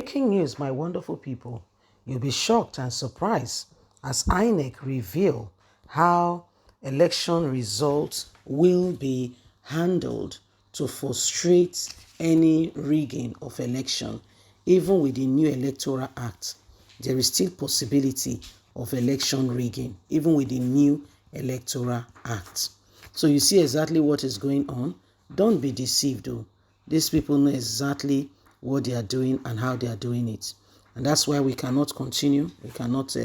Breaking news, my wonderful people. You'll be shocked and surprised as Inec reveal how election results will be handled to frustrate any rigging of election. Even with the new Electoral Act, there is still possibility of election rigging, even with the new Electoral Act. So you see exactly what is going on. Don't be deceived though. These people know exactly what they are doing and how they are doing it. And that's why we cannot continue. We cannot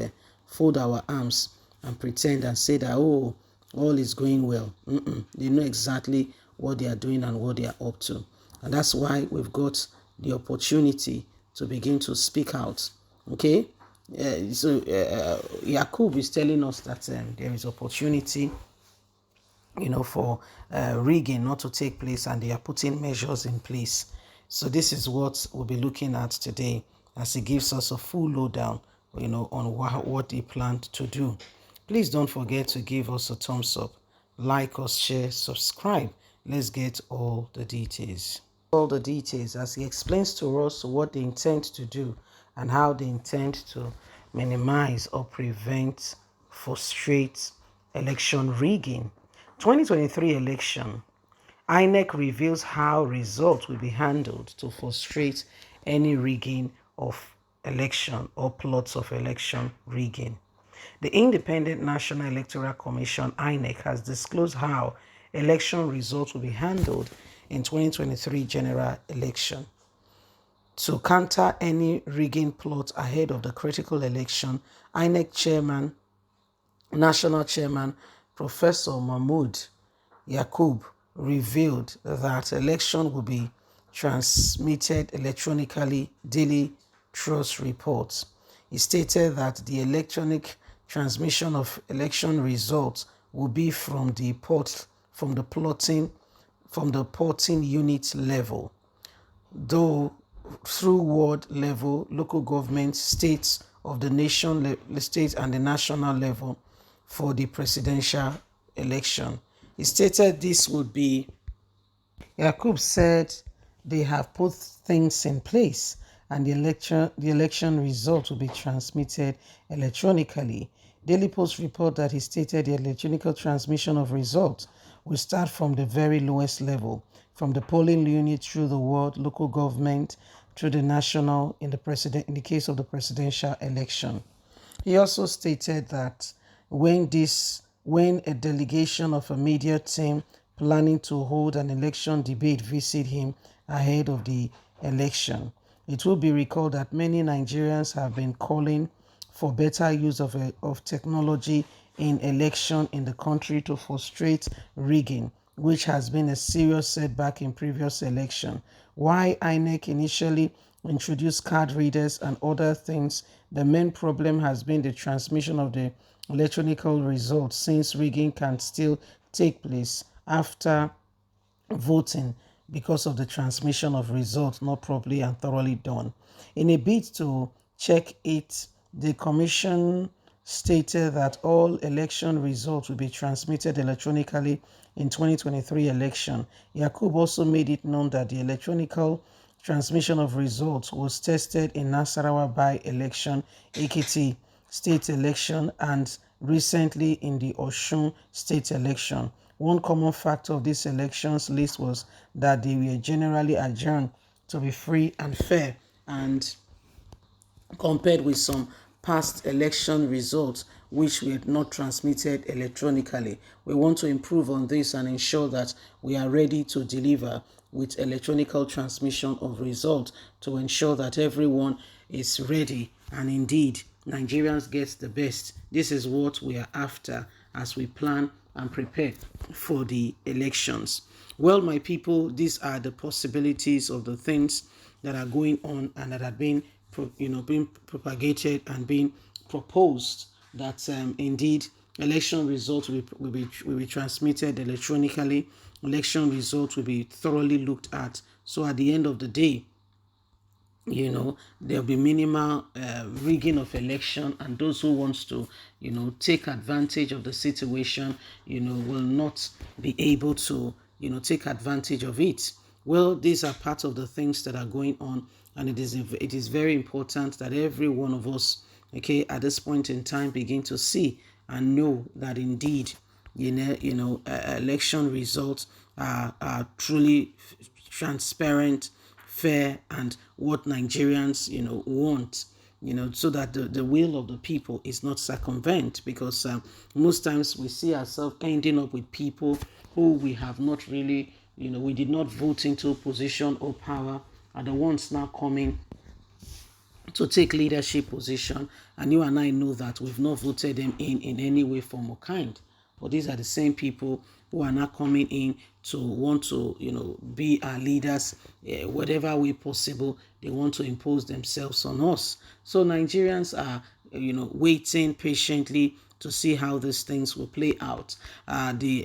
fold our arms and pretend and say that, oh, all is going well. They know exactly what they are doing and what they are up to. And that's why we've got the opportunity to begin to speak out. Okay? Yakub is telling us that there is opportunity for rigging not to take place, and they are putting measures in place. So this is what we'll be looking at today as he gives us a full lowdown, on what he planned to do. Please don't forget to give us a thumbs up, like us, share, subscribe. Let's get all the details. All the details as he explains to us what they intend to do and how they intend to minimize or prevent, frustrate election rigging. 2023 election, Inec reveals how results will be handled to frustrate any rigging of election or plots of election rigging. The Independent National Electoral Commission, Inec, has disclosed how election results will be handled in 2023 general election. To counter any rigging plot ahead of the critical election, Inec National Chairman Professor Mahmoud Yakub revealed that election will be transmitted electronically, daily trust reports. He stated that the electronic transmission of election results will be from the porting unit level, though through ward level, local government, states of the nation, state and the national level for the presidential election. He stated this would be, Yakub said they have put things in place and the election result will be transmitted electronically. Daily Post report that he stated the electronic transmission of results will start from the very lowest level, from the polling unit through the ward, local government, through the national in the case of the presidential election. He also stated that when a delegation of a media team planning to hold an election debate visit him ahead of the election, it will be recalled that many Nigerians have been calling for better use of technology in election in the country to frustrate rigging, which has been a serious setback in previous election. Why Inec initially introduced card readers and other things, the main problem has been the transmission of the electronic results, since rigging can still take place after voting because of the transmission of results not properly and thoroughly done. In a bid to check it, the commission stated that all election results will be transmitted electronically in 2023 election. Yakub also made it known that the electronic transmission of results was tested in Nasarawa by-election, Ekiti state election, and recently in the Osun state election. One common factor of these elections list was that they were generally adjourned to be free and fair, and compared with some past election results which were not transmitted electronically. We want to improve on this and ensure that we are ready to deliver with electronic transmission of results to ensure that everyone is ready and indeed Nigerians get the best. This is what we are after as we plan and prepare for the elections. Well, my people, these are the possibilities of the things that are going on and that have been being propagated and being proposed, that indeed election results will be transmitted electronically. Election results will be thoroughly looked at. So at the end of the day, there'll be minimal rigging of election, and those who wants to, take advantage of the situation, will not be able to, take advantage of it. Well, these are part of the things that are going on And it is very important that every one of us, okay, at this point in time, begin to see and know that indeed, election results are truly transparent, fair, and what Nigerians, want, so that the will of the people is not circumvent. Because most times we see ourselves ending up with people who we have not really, we did not vote into position or power, are the ones now coming to take leadership position, and you and I know that we've not voted them in any way, form, or kind. But these are the same people who are now coming in to want to, be our leaders, whatever way possible. They want to impose themselves on us. So Nigerians are, waiting patiently to see how these things will play out. The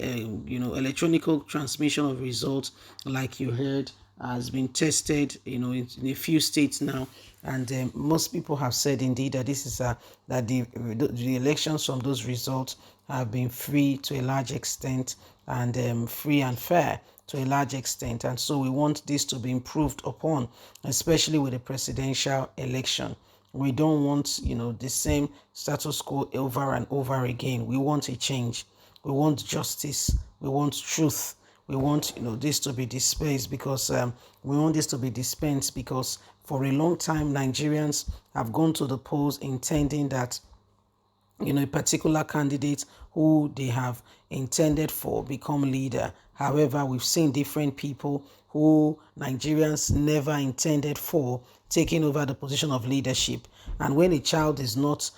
electronic transmission of results, like you heard, has been tested, in a few states now, and most people have said indeed that this is that the elections from those results have been free to a large extent, and free and fair to a large extent, and so we want this to be improved upon, especially with the presidential election. We don't want, the same status quo over and over again. We want a change. We want justice. We want truth. We want, this to be dispensed, because we want this to be dispensed because for a long time Nigerians have gone to the polls intending that, a particular candidate who they have intended for become leader. However, we've seen different people who Nigerians never intended for taking over the position of leadership. And when a child is not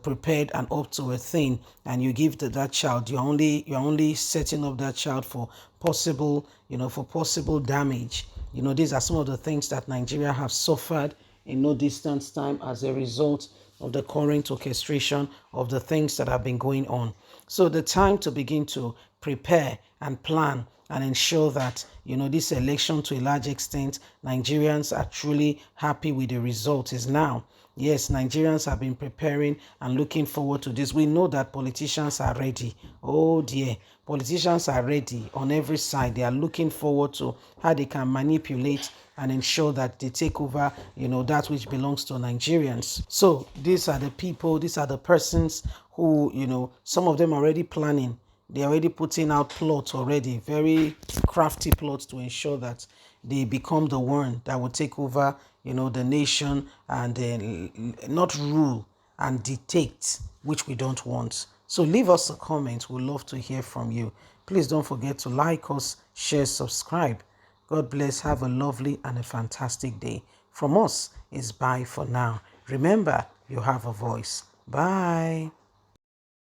prepared and up to a thing, and you give that child, you're only setting up that child for possible, for possible damage. These are some of the things that Nigeria have suffered in no distant time as a result of the current orchestration of the things that have been going on. So the time to begin to prepare and plan and ensure that, this election, to a large extent, Nigerians are truly happy with the result is now. Yes, Nigerians have been preparing and looking forward to this. We know that politicians are ready. Oh dear, politicians are ready on every side. They are looking forward to how they can manipulate and ensure that they take over, that which belongs to Nigerians. So these are the people, these are the persons who, some of them are already planning. They're already putting out plots already, very crafty plots to ensure that they become the one that will take over, the nation, and then not rule and dictate, which we don't want. So leave us a comment. We'd love to hear from you. Please don't forget to like us, share, subscribe. God bless. Have a lovely and a fantastic day. From us is bye for now. Remember, you have a voice. Bye.